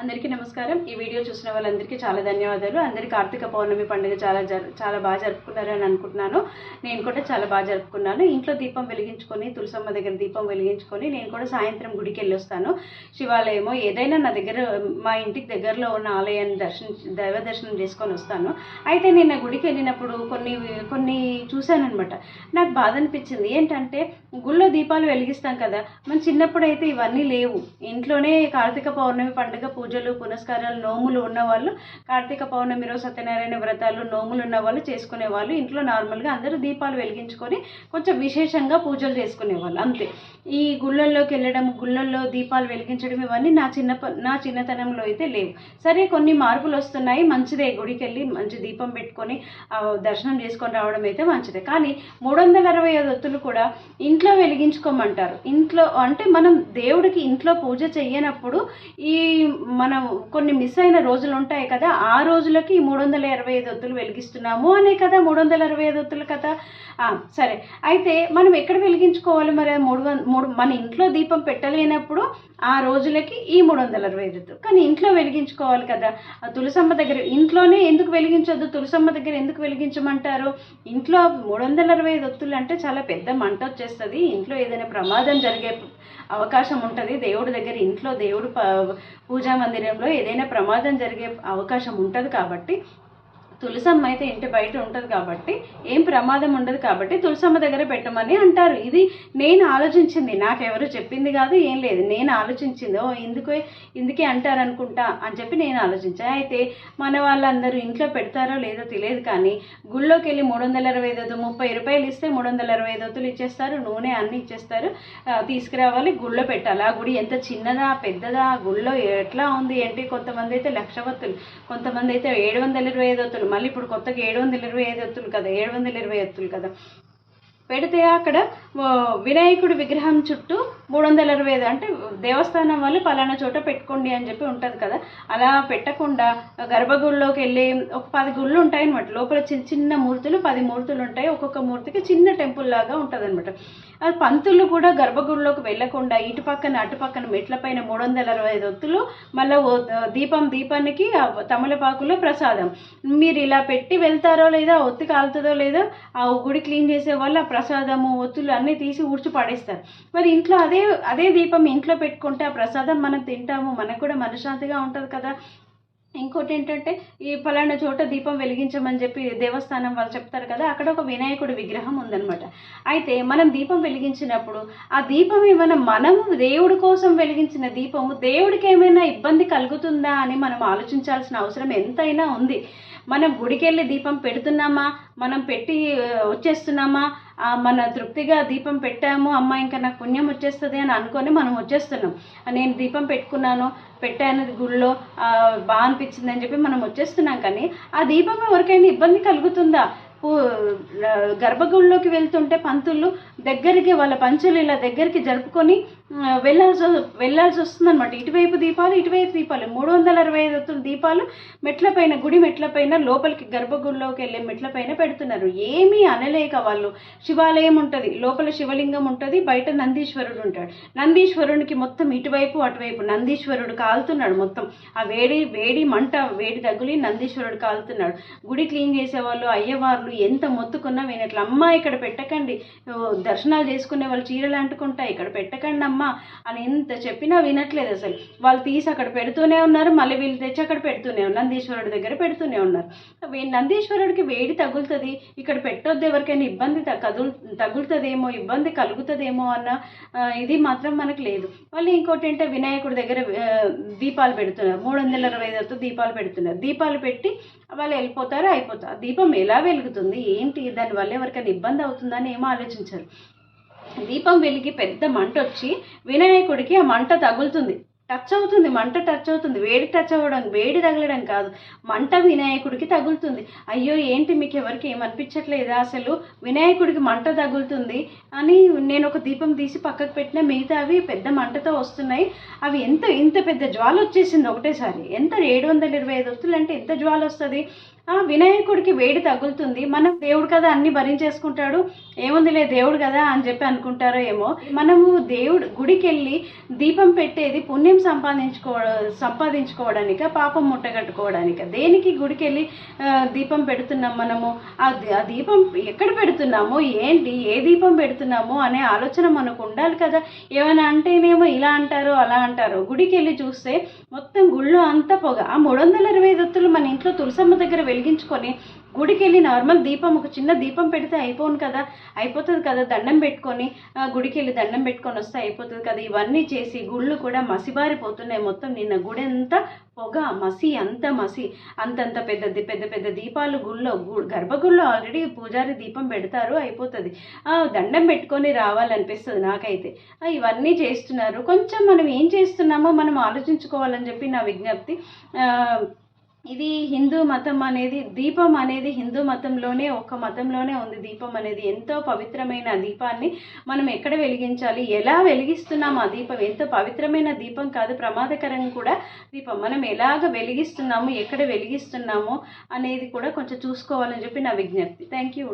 అందరికీ నమస్కారం. ఈ వీడియో చూసిన వాళ్ళందరికీ చాలా ధన్యవాదాలు. అందరికీ కార్తీక పౌర్ణమి పండుగ చాలా బాగా జరుపుకున్నారని అనుకుంటున్నాను. నేను కూడా చాలా బాగా జరుపుకున్నాను. ఇంట్లో దీపం వెలిగించుకొని, తులసమ్మ దగ్గర దీపం వెలిగించుకొని నేను కూడా సాయంత్రం గుడికి వెళ్ళొస్తాను. శివాలయమో ఏదైనా నా దగ్గర మా ఇంటికి దగ్గరలో ఉన్న ఆలయాన్ని దైవ దర్శనం చేసుకొని వస్తాను. అయితే నేను ఆ గుడికి వెళ్ళినప్పుడు కొన్ని చూశానమాట. నాకు బాధ అనిపించింది. ఏంటంటే గుళ్ళో దీపాలు వెలిగిస్తాం కదా, మన చిన్నప్పుడైతే ఇవన్నీ లేవు. ఇంట్లోనే కార్తీక పౌర్ణమి పండుగ పూజలు పునస్కారాలు నోములు ఉన్నవాళ్ళు, కార్తీక పౌర్ణమి రోజు సత్యనారాయణ వ్రతాలు నోములు ఉన్న వాళ్ళు చేసుకునేవాళ్ళు. ఇంట్లో నార్మల్గా అందరూ దీపాలు వెలిగించుకొని కొంచెం విశేషంగా పూజలు చేసుకునేవాళ్ళు, అంతే. ఈ గుళ్ళల్లోకి వెళ్ళడం, గుళ్ళల్లో దీపాలు వెలిగించడం ఇవన్నీ నా చిన్నతనంలో అయితే లేవు. సరే, కొన్ని మార్పులు వస్తున్నాయి, మంచిదే. గుడికి వెళ్ళి మంచి దీపం పెట్టుకొని దర్శనం చేసుకొని రావడం అయితే మంచిదే. కానీ 365 ఒత్తులు కూడా ఇంట్లో వెలిగించుకోమంటారు. ఇంట్లో అంటే మనం దేవుడికి ఇంట్లో పూజ చెయ్యనప్పుడు మనం కొన్ని మిస్ అయిన రోజులు ఉంటాయి కదా, ఆ రోజులకి 365 ఒత్తులు వెలిగిస్తున్నాము అనే కదా 365 ఒత్తులు కదా. సరే, అయితే మనం ఎక్కడ వెలిగించుకోవాలి మరి? మన ఇంట్లో దీపం పెట్టలేనప్పుడు ఆ రోజులకి ఈ 365 ఒత్తులు, కానీ ఇంట్లో వెలిగించుకోవాలి కదా. తులసమ్మ దగ్గర ఇంట్లోనే ఎందుకు వెలిగించొద్దు, తులసమ్మ దగ్గర ఎందుకు వెలిగించమంటారు? ఇంట్లో 365 ఒత్తులు అంటే చాలా పెద్ద మంట వచ్చేస్తుంది. ఇంట్లో ఏదైనా ప్రమాదం జరిగే అవకాశం ఉంటుంది. దేవుడి దగ్గర, ఇంట్లో దేవుడు పూజా మందిరంలో ఏదైనా ప్రమాదం జరిగే అవకాశం ఉంటుంది. కాబట్టి తులసమ్మ అయితే ఇంటి బయట ఉంటుంది కాబట్టి ఏం ప్రమాదం ఉండదు. కాబట్టి తులసమ్మ దగ్గర పెట్టమని అంటారు. ఇది నేను ఆలోచించింది, నాకెవరు చెప్పింది కాదు, ఏం లేదు. నేను ఆలోచించింది, ఇందుకే అంటారు అనుకుంటా అని చెప్పి నేను ఆలోచించాను. అయితే మన వాళ్ళందరూ ఇంట్లో పెడతారో లేదో తెలియదు, కానీ గుళ్ళోకి వెళ్ళి 365 30 రూపాయలు ఇస్తే 365 ఒత్తులు ఇచ్చేస్తారు, నూనె అన్నీ ఇచ్చేస్తారు. తీసుకురావాలి, గుళ్ళో పెట్టాలి. ఆ గుడి ఎంత చిన్నదా పెద్దదా, గుళ్ళో ఎట్లా ఉంది ఏంటి? కొంతమంది అయితే 1,00,000 ఒత్తులు, కొంతమంది అయితే 725 ఒత్తులు, మళ్ళీ ఇప్పుడు కొత్తగా 725 ఒత్తులు కదా, 720 ఒత్తులు కదా పెడితే అక్కడ వినాయకుడి విగ్రహం చుట్టూ 365 అంటే దేవస్థానం వాళ్ళు పలానా చోట పెట్టుకోండి అని చెప్పి ఉంటుంది కదా. అలా పెట్టకుండా గర్భగుడిలోకి వెళ్ళి ఒక 10 గుళ్ళు ఉంటాయి అనమాట. లోపల చిన్న మూర్తులు 10 మూర్తులు ఉంటాయి. ఒక్కొక్క మూర్తికి చిన్న టెంపుల్ లాగా ఉంటుంది అనమాట. అది పంతులు కూడా గర్భగుడిలోకి వెళ్ళకుండా ఇటు పక్కన అటు పక్కన మెట్లపైన 365 ఒత్తులు, మళ్ళీ దీపానికి తమలపాకులో ప్రసాదం. మీరు ఇలా పెట్టి వెళ్తారో లేదా, ఒత్తి కాలుతుందో లేదో, ఆ గుడి క్లీన్ చేసే వాళ్ళు ఆ ప్రసాదము ఒత్తులు అన్నీ తీసి ఊడ్చి పడేస్తారు. మరి ఇంట్లో అదే దీపం ఇంట్లో పెట్టుకుంటే ఆ ప్రసాదం మనం తింటాము, మనకు కూడా మనశ్శాంతిగా ఉంటుంది కదా. ఇంకోటి ఏంటంటే, ఈ ఫలానా చోట దీపం వెలిగించమని చెప్పి దేవస్థానం వాళ్ళు చెప్తారు కదా, అక్కడ ఒక వినాయకుడి విగ్రహం ఉందన్నమాట. అయితే మనం దీపం వెలిగించినప్పుడు ఆ దీపం ఏమైనా మనము దేవుడి కోసం వెలిగించిన దీపము దేవుడికి ఏమైనా ఇబ్బంది కలుగుతుందా అని మనం ఆలోచించాల్సిన అవసరం ఎంతైనా ఉంది. మనం గుడికి వెళ్ళి దీపం పెడుతున్నామా, మనం పెట్టి వచ్చేస్తున్నామా, మన తృప్తిగా దీపం పెట్టాము, అమ్మ ఇంకా నాకు పుణ్యం వచ్చేస్తుంది అని అనుకొని మనం వచ్చేస్తున్నాం. నేను దీపం పెట్టాను గుళ్ళో, బాగా అనిపించింది అని చెప్పి మనం వచ్చేస్తున్నాం. కానీ ఆ దీపం ఎవరికైనా ఇబ్బంది కలుగుతుందా? గర్భగుడిలోకి వెళ్తుంటే పంతులు దగ్గరికి వాళ్ళ పంచులు ఇలా దగ్గరికి జరుపుకొని వెళ్ళాల్సి వస్తుంది అనమాట. ఇటువైపు దీపాలు 365 ఒత్తుల దీపాలు మెట్లపైన, గుడి మెట్లపైన, లోపలికి గర్భగుడిలోకి వెళ్ళే మెట్లపైన పెడుతున్నారు. ఏమీ అనలేక వాళ్ళు. శివాలయం ఉంటుంది, లోపల శివలింగం ఉంటుంది, బయట నందీశ్వరుడు ఉంటాడు. నందీశ్వరునికి మొత్తం ఇటువైపు అటువైపు నందీశ్వరుడు కాలుతున్నాడు. మొత్తం ఆ వేడి మంట తగులి నందీశ్వరుడు కాలుతున్నాడు. గుడి క్లీన్ చేసేవాళ్ళు, అయ్యవార్లు ఎంత మొత్తుకున్నా వినట్లు. అమ్మ ఇక్కడ పెట్టకండి, దర్శనాలు చేసుకునే వాళ్ళు చీరలు అంటుకుంటాయి, ఇక్కడ పెట్టకండి అమ్మ అని ఎంత చెప్పినా వినట్లేదు అసలు. వాళ్ళు తీసి అక్కడ పెడుతూనే ఉన్నారు, మళ్ళీ వీళ్ళు తెచ్చి అక్కడ పెడుతూనే ఉన్నారు, నందీశ్వరుడి దగ్గర పెడుతూనే ఉన్నారు. నందీశ్వరుడికి వేడి తగులుతుంది, ఇక్కడ పెట్టొద్దు, ఎవరికైనా ఇబ్బంది తగులుతుందేమో, ఇబ్బంది కలుగుతుందేమో అన్న ఇది మాత్రం మనకు లేదు. మళ్ళీ ఇంకోటి ఏంటంటే, వినాయకుడి దగ్గర దీపాలు పెడుతున్నారు, 365 దీపాలు పెడుతున్నారు. దీపాలు పెట్టి వాళ్ళు వెళ్ళిపోతారు, అయిపోతారు. దీపం ఎలా వెలుగుతుంది ఏంటి, దానివల్ల ఎవరికైనా ఇబ్బంది అవుతుందని ఏమో ఆలోచించారు. దీపం వెలిగి పెద్ద మంట వచ్చి వినాయకుడికి ఆ మంట తగులుతుంది, మంట టచ్ అవుతుంది. వేడి తగలడం కాదు, మంట వినాయకుడికి తగులుతుంది. అయ్యో ఏంటి, మీకు ఎవరికి ఏమనిపించట్లేదా అసలు? వినాయకుడికి మంట తగులుతుంది అని నేను ఒక దీపం తీసి పక్కకు పెట్టిన, మిగతా అవి పెద్ద మంటతో వస్తున్నాయి. అవి ఇంత పెద్ద జ్వాల వచ్చేసింది ఒకటేసారి. ఎంత 725 ఒత్తులు అంటే ఎంత జ్వాల వస్తుంది? వినాయకుడికి వేడి తగులుతుంది. మనం దేవుడు కదా అన్ని భరించేసుకుంటాడు, ఏముందిలే దేవుడు కదా అని చెప్పి అనుకుంటారో ఏమో. మనము దేవుడు గుడికి వెళ్ళి దీపం పెట్టేది పుణ్యం సంపాదించుకోవడానిక, పాపం ముట్టగట్టుకోవడానిక? దేనికి గుడికి వెళ్ళి దీపం పెడుతున్నాం మనము? ఆ దీపం ఎక్కడ పెడుతున్నాము, ఏంటి, ఏ దీపం పెడుతున్నాము అనే ఆలోచన మనకు ఉండాలి కదా. ఏమైనా అంటేనేమో ఇలా అంటారు అలా అంటారు. గుడికి వెళ్ళి చూస్తే మొత్తం గుళ్ళో అంతా పొగ. ఆ 325 ఒత్తులు మన ఇంట్లో తులసమ్మ దగ్గర వెలిగించుకొని గుడికి వెళ్ళి నార్మల్ దీపం, ఒక చిన్న దీపం పెడితే అయిపోతుంది కదా. దండం పెట్టుకొని గుడికి వెళ్ళి దండం పెట్టుకొని వస్తే అయిపోతుంది కదా. ఇవన్నీ చేసి గుళ్ళు కూడా మసిబారిపోతున్నాయి. మొత్తం నిన్న గుడి అంతా పొగ, మసి, అంతంత పెద్ద దీపాలు గుళ్ళో, గర్భగుడిలో ఆల్రెడీ పూజారి దీపం పెడతారు, అయిపోతుంది. దండం పెట్టుకొని రావాలనిపిస్తుంది నాకైతే. ఇవన్నీ చేస్తున్నారు. కొంచెం మనం ఏం చేస్తున్నామో మనం ఆలోచించుకోవాలని చెప్పి నా విజ్ఞప్తి. ఇది హిందూ మతం అనేది, దీపం అనేది హిందూ మతంలోనే, ఒక మతంలోనే ఉంది దీపం అనేది. ఎంతో పవిత్రమైన దీపాన్ని మనం ఎక్కడ వెలిగించాలి, ఎలా వెలిగిస్తున్నాము? ఆ దీపం ఎంతో పవిత్రమైన దీపం కాదు, ప్రమాదకరం కూడా దీపం. మనం ఎలాగ వెలిగిస్తున్నాము, ఎక్కడ వెలిగిస్తున్నాము అనేది కూడా కొంచెం చూసుకోవాలని చెప్పి నా విజ్ఞప్తి. Thank you.